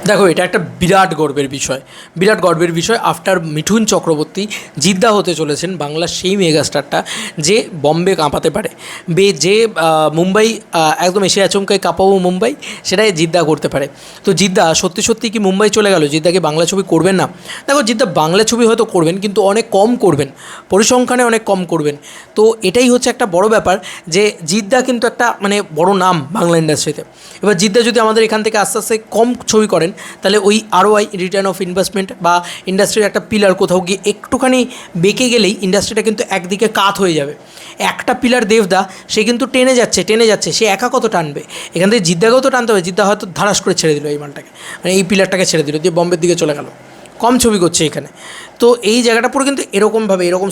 দেখো এটা একটা বিরাট গর্বের বিষয় আফটার মিঠুন চক্রবর্তী জিদ্দা হতে চলেছেন বাংলার সেই মেগাস্টারটা যে বম্বে কাঁপাতে পারে যে মুম্বাই একদম এশিয়া আচমকায় কাঁপাবো মুম্বাই সেটাই জিদ্দা করতে পারে। তো জিদ্দা সত্যি কি মুম্বাই চলে গেল, জিদ্দাকে বাংলা ছবি করবেন না? দেখো জিদ্দা বাংলা ছবি হয়তো করবেন কিন্তু অনেক কম করবেন, পরিসংখ্যানে অনেক কম করবেন। তো এটাই হচ্ছে একটা বড় ব্যাপার যে জিদ্দা কিন্তু একটা মানে বড় নাম বাংলা ইন্ডাস্ট্রিতে। এবার জিদ্দা যদি আমাদের এখান থেকে আস্তে আস্তে কম ছবি করেন তাহলে ওই ROI রিটার্ন অফ ইনভেস্টমেন্ট বা ইন্ডাস্ট্রির একটা পিলার কোথাও গিয়ে একটুখানি বেঁকে গেলেই ইন্ডাস্ট্রিটা কিন্তু একদিকে কাত হয়ে যাবে। একটা পিলার দেবদা সে কিন্তু টেনে যাচ্ছে, সে একা কত টানবে? এখান থেকে জিদ্দাকেও তো টানতে হবে। জিদ্দা হয়তো ধারাস করে ছেড়ে দিল এই মালটাকে, মানে এই পিলারটাকে ছেড়ে দিল দিয়ে বম্বের দিকে চলে গেল, কম ছবি করছে এখানে। তো এই জায়গাটা পুরো কিন্তু এরকম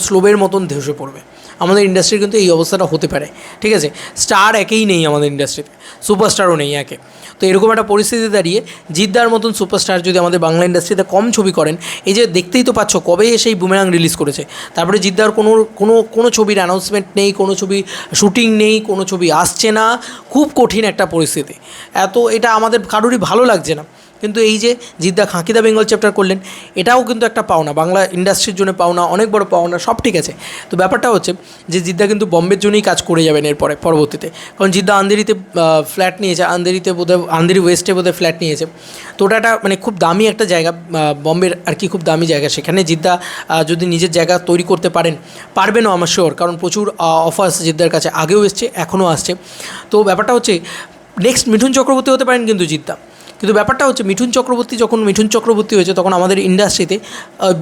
স্লোবের মতন ধসে পড়বে। আমাদের ইন্ডাস্ট্রির কিন্তু এই অবস্থাটা হতে পারে, ঠিক আছে? স্টার একেই নেই আমাদের ইন্ডাস্ট্রিতে, সুপারস্টারও নেই একে। তো এরকম একটা পরিস্থিতি দাঁড়িয়ে জিদ্দার মতন সুপারস্টার যদি আমাদের বাংলা ইন্ডাস্ট্রিতে কম ছবি করেন, এই যে দেখতেই তো পাচ্ছ কবে সেই বুমেরাং রিলিজ করেছে, তারপরে জিদ্দার কোনো ছবির অ্যানাউন্সমেন্ট নেই, কোনো ছবি শুটিং নেই, কোনো ছবি আসছে না, খুব কঠিন একটা পরিস্থিতি। এটা আমাদের কারোরই ভালো লাগছে না। কিন্তু এই যে জিদ্দা খাঁকি দ্য বেঙ্গল চ্যাপ্টার করলেন, এটাও কিন্তু একটা পাওনা, বাংলা ইন্ডাস্ট্রির জন্য পাওনা, অনেক বড় পাওনা, সব ঠিক আছে। তো ব্যাপারটা হচ্ছে যে জিদ্দা কিন্তু বম্বের জন্যই কাজ করে যাবেন পরবর্তীতে, কারণ জিদ্দা আন্ধেরিতে ফ্ল্যাট নিয়েছে, আন্ধেরি ওয়েস্টে বোধহয় ফ্ল্যাট নিয়েছে। তো ওটা একটা মানে খুব দামি একটা জায়গা, বম্বের আর কি খুব দামি জায়গা। সেখানে জিদ্দা যদি নিজের জায়গা তৈরি করতে পারবেনও আমার শিওর, কারণ প্রচুর অফার্স জিদ্দার কাছে আগেও এসছে, এখনও আসছে। তো ব্যাপারটা হচ্ছে নেক্সট মিঠুন চক্রবর্তী হতে পারেন কিন্তু জিদ্দা। কিন্তু ব্যাপারটা হচ্ছে মিঠুন চক্রবর্তী হয়েছে তখন আমাদের ইন্ডাস্ট্রিতে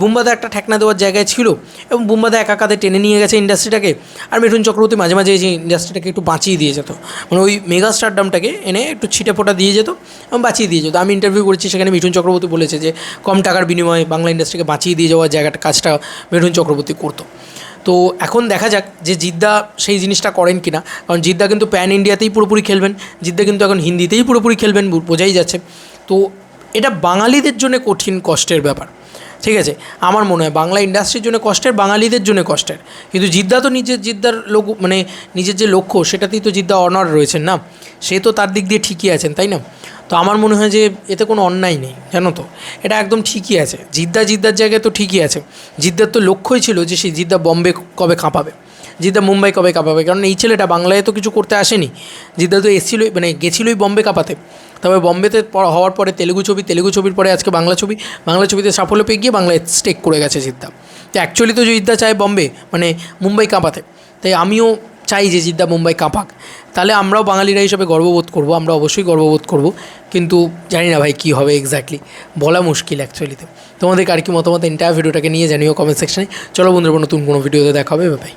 বুম্বাদা একটা ঠেকনা দেওয়ার জায়গায় ছিল, এবং বুম্বাদা একা কাঁধে টেনে নিয়ে গেছে ইন্ডাস্ট্রিটাকে, আর মিঠুন চক্রবর্তী মাঝে মাঝে এসে ইন্ডাস্ট্রিটাকে একটু বাঁচিয়ে দিয়ে যেত, মানে ওই মেগা স্টারডামটাকে এনে একটু ছিটে ফোটা দিয়ে যেত এবং বাঁচিয়ে দিয়ে যেত। আমি ইন্টারভিউ করেছি, সেখানে মিঠুন চক্রবর্তী বলেছে যে কম টাকার বিনিময়ে বাংলা ইন্ডাস্ট্রিকে বাঁচিয়ে দিয়ে যাওয়ার কাজটা মিঠুন চক্রবর্তী করতো। তো এখন দেখা যাক যে জিদ্দা সেই জিনিসটা করেন কি না, কারণ জিদ্দা কিন্তু প্যান ইন্ডিয়াতেই পুরোপুরি খেলবেন, জিদ্দা কিন্তু এখন হিন্দিতেই পুরোপুরি খেলবেন, বোঝাই যাচ্ছে। তো এটা বাঙালিদের জন্য কঠিন কষ্টের ব্যাপার, ঠিক আছে? আমার মনে হয় বাংলা ইন্ডাস্ট্রির জন্য কষ্টের, বাঙালিদের জন্য কষ্টের। কিন্তু জিদ্দা তো নিজের যে লক্ষ্য সেটাতেই তো জিদ্দা অনার রয়েছেন না, সে তো তার দিক দিয়ে ঠিকই আছেন, তাই না? তো আমার মনে হয় যে এতে কোনো অন্যায় নেই, জানো তো, এটা একদম ঠিকই আছে। জিদ্দার জায়গায় তো ঠিকই আছে। জিদ্দার তো লক্ষ্যই ছিল যে সেই জিদ্দা বম্বে কবে কাঁপাবে, জিদ্দা মুম্বাই কবে কাঁপাবে, কারণ এই ছেলেটা বাংলায় তো কিছু করতে আসেনি। জিদ্দা তো গেছিলোই বম্বে কাঁপাতে। তবে বম্বেতে হওয়ার পরে তেলেগু ছবির পরে আজকে বাংলা ছবিতে সাফল্য পেয়ে গিয়ে বাংলায় স্টেক করে গেছে জিদ্দা। তো অ্যাকচুয়ালি তো জিদ্দা চায় বম্বে মানে মুম্বাই কাঁপাতে, তাই আমিও চাই যে জিদ্দা মুম্বাই কাঁপাক, তাহলে আমরাও বাঙালিরা হিসেবে গর্ববোধ করবো, আমরা অবশ্যই গর্ববোধ করব। কিন্তু জানি না ভাই কী হবে এক্স্যাক্টলি, বলা মুশকিল অ্যাকচুয়ালিতে। তোমাদের আর কি মতামত এন্টায়ার ভিডিওটাকে নিয়ে জানিও কমেন্ট সেকশনে। চলো বন্ধুরা, নতুন কোনো ভিডিওতে দেখা হবে, বাই।